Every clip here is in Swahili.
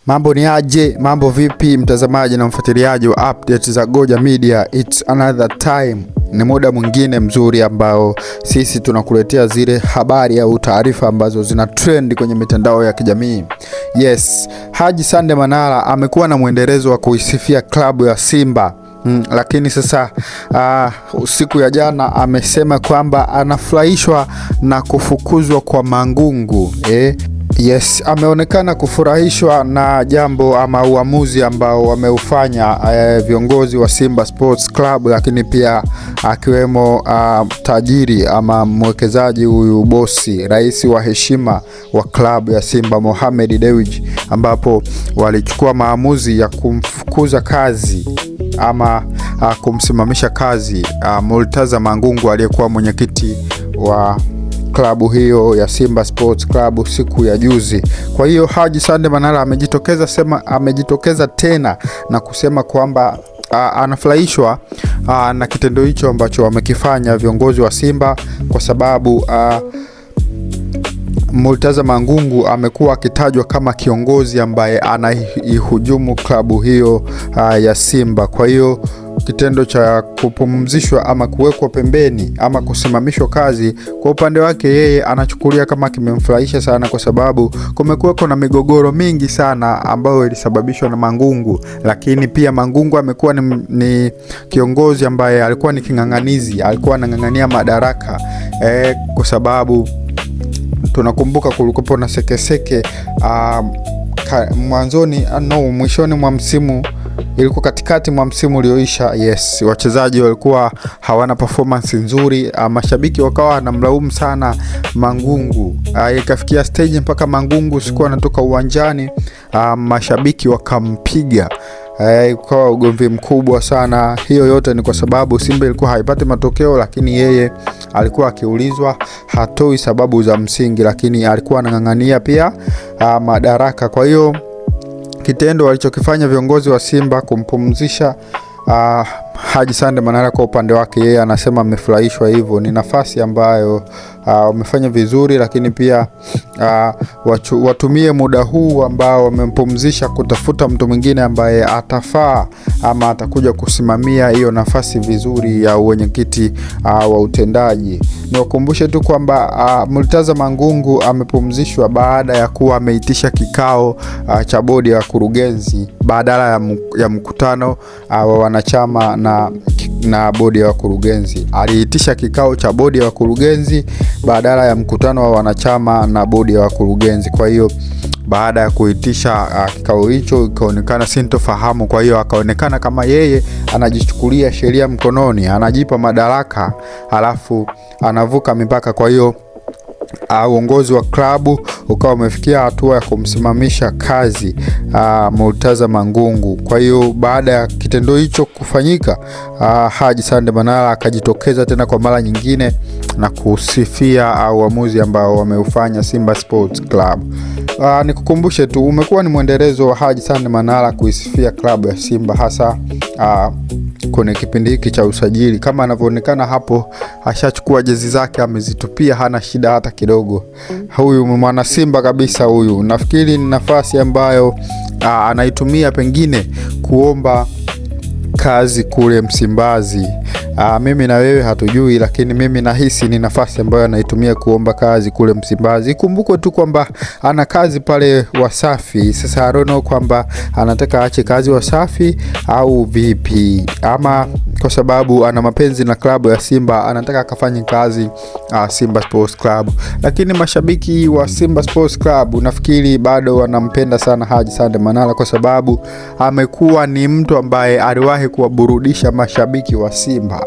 Mambo ni aje, mambo vipi mtazamaji na mfuatiliaji wa update za Goja Media. It's another time. Ni muda mwingine mzuri ambao sisi tunakuletea zile habari au taarifa ambazo zina trend kwenye mitandao ya kijamii. Yes, Haji Sande Manara amekuwa na mwendelezo wa kuisifia klabu ya Simba. Lakini sasa siku ya jana amesema kwamba anafurahishwa na kufukuzwa kwa Mangungu. Yes, ameonekana kufurahishwa na jambo ama uamuzi ambao wameufanya viongozi wa Simba Sports Club, lakini pia akiwemo tajiri ama mwekezaji huyu bosi, rais wa heshima wa klabu ya Simba Mohamed Dewji, ambapo walichukua maamuzi ya kumfukuza kazi ama kumsimamisha kazi Murtaza Mangungu aliyekuwa mwenyekiti wa klabu hiyo ya Simba Sports Club siku ya juzi. Kwa hiyo Haji Sande Manara amejitokeza tena na kusema kwamba anafurahishwa na kitendo hicho ambacho wamekifanya viongozi wa Simba, kwa sababu Murtaza Mangungu amekuwa akitajwa kama kiongozi ambaye anaihujumu klabu hiyo ya Simba. Kwa hiyo kitendo cha kupumzishwa ama kuwekwa pembeni ama kusimamishwa kazi, kwa upande wake yeye anachukulia kama kimemfurahisha sana, kwa sababu kumekuwa na migogoro mingi sana ambayo ilisababishwa na Mangungu. Lakini pia Mangungu amekuwa ni kiongozi ambaye alikuwa ni king'ang'anizi, alikuwa anang'ang'ania madaraka kwa sababu tunakumbuka kulikuwa na sekeseke mwishoni mwa msimu, ilikuwa katikati mwa msimu ulioisha. Yes, wachezaji walikuwa hawana performance nzuri, mashabiki wakawa wanamlaumu sana Mangungu. Ikafikia stage mpaka Mangungu siku anatoka uwanjani, mashabiki wakampiga. Kwa ugomvi mkubwa sana. Hiyo yote ni kwa sababu Simba ilikuwa haipati matokeo, lakini yeye alikuwa akiulizwa hatoi sababu za msingi, lakini alikuwa anang'ang'ania pia madaraka. Kwa hiyo kitendo walichokifanya viongozi wa Simba kumpumzisha Haji Sande Manara, kwa upande wake yeye anasema amefurahishwa. Hivyo ni nafasi ambayo wamefanya vizuri, lakini pia watumie muda huu ambao wamempumzisha kutafuta mtu mwingine ambaye atafaa ama atakuja kusimamia hiyo nafasi vizuri ya uwenyekiti wa utendaji. Niwakumbushe tu kwamba Murtaza Mangungu amepumzishwa baada ya kuwa ameitisha kikao cha bodi ya wakurugenzi badala ya mkutano wa wanachama na bodi ya wakurugenzi. Aliitisha kikao cha bodi ya wakurugenzi badala ya mkutano wa wanachama na bodi ya wakurugenzi. Kwa hiyo baada ya kuitisha kikao hicho ikaonekana sintofahamu. Kwa hiyo akaonekana kama yeye anajichukulia sheria mkononi, anajipa madaraka, halafu anavuka mipaka. Kwa hiyo uongozi wa klabu ukawa umefikia hatua ya kumsimamisha kazi Murtaza Mangungu. Kwa hiyo baada ya kitendo hicho kufanyika, Haji Sande Manara akajitokeza tena kwa mara nyingine na kusifia uamuzi ambao wameufanya Simba Sports Club. Nikukumbushe tu, umekuwa ni mwendelezo wa Haji Sande Manara kuisifia klabu ya Simba, hasa kwenye kipindi hiki cha usajili. Kama anavyoonekana hapo, ashachukua jezi zake amezitupia, hana shida hata kidogo. Huyu mwana Simba kabisa huyu. Nafikiri ni nafasi ambayo anaitumia pengine kuomba kazi kule Msimbazi. Mimi na wewe hatujui, lakini mimi nahisi ni nafasi ambayo anaitumia kuomba kazi kule Msimbazi. Kumbukwe tu kwamba ana kazi pale Wasafi. Sasa I don't know kwamba anataka aache kazi Wasafi au vipi, ama kwa sababu ana mapenzi na klabu ya Simba anataka akafanye kazi Simba Sports Club. Lakini mashabiki wa Simba Sports Club nafikiri bado wanampenda sana Haji Sande Manara, kwa sababu amekuwa ni mtu ambaye aliwahi kuwaburudisha mashabiki wa Simba.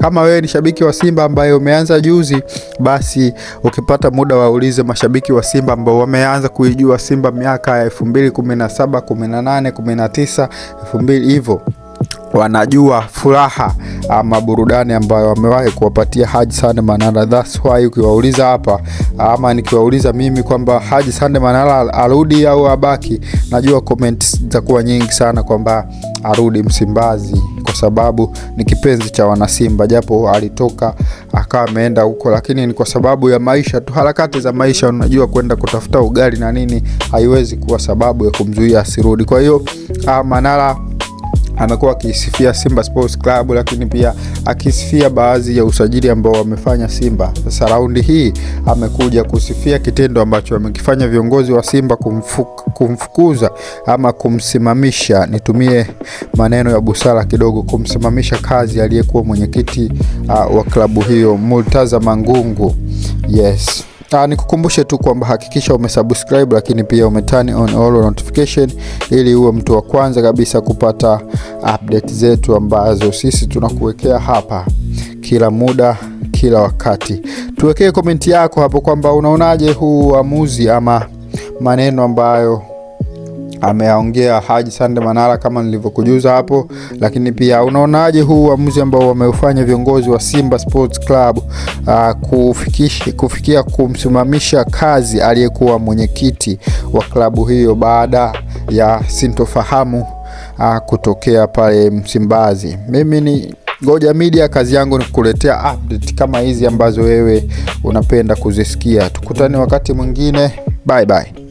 Kama wewe ni shabiki wa Simba ambaye umeanza juzi, basi ukipata muda waulize mashabiki wa Simba ambao wameanza kuijua Simba miaka ya 2017, 18, 19, 2000 hivyo. Wanajua furaha ama burudani ambayo wamewahi kuwapatia Haji Sande Manara. That's why ukiwauliza hapa ama nikiwauliza mimi kwamba Haji Sande Manara arudi au abaki, najua comments zitakuwa nyingi sana kwamba arudi Msimbazi, kwa kwa sababu ni kipenzi cha wanasimba, japo alitoka akawa ameenda huko, lakini ni kwa sababu ya maisha tu, harakati za maisha. Unajua, kwenda kutafuta ugali na nini haiwezi kuwa sababu ya kumzuia asirudi. Kwa hiyo Manara amekuwa akisifia Simba Sports Club, lakini pia akisifia baadhi ya usajili ambao wamefanya Simba. Sasa raundi hii amekuja kusifia kitendo ambacho wamekifanya viongozi wa Simba, kumfukuza ama kumsimamisha, nitumie maneno ya busara kidogo, kumsimamisha kazi aliyekuwa mwenyekiti wa klabu hiyo, Murtaza Mangungu. Yes. Nikukumbushe tu kwamba hakikisha umesubscribe, lakini pia umeturn on all notification ili uwe mtu wa kwanza kabisa kupata update zetu ambazo sisi tunakuwekea hapa kila muda, kila wakati. Tuwekee komenti yako hapo kwamba unaonaje huu uamuzi ama maneno ambayo ameongea Haji Sande Manara kama nilivyokujuza hapo, lakini pia unaonaje huu uamuzi ambao wameufanya viongozi wa Simba Sports Club kufikia kumsimamisha kazi aliyekuwa mwenyekiti wa klabu hiyo baada ya sintofahamu kutokea pale Msimbazi. Mimi ni Ngoja Media, kazi yangu ni kukuletea update kama hizi ambazo wewe unapenda kuzisikia. Tukutane wakati mwingine. Bye bye.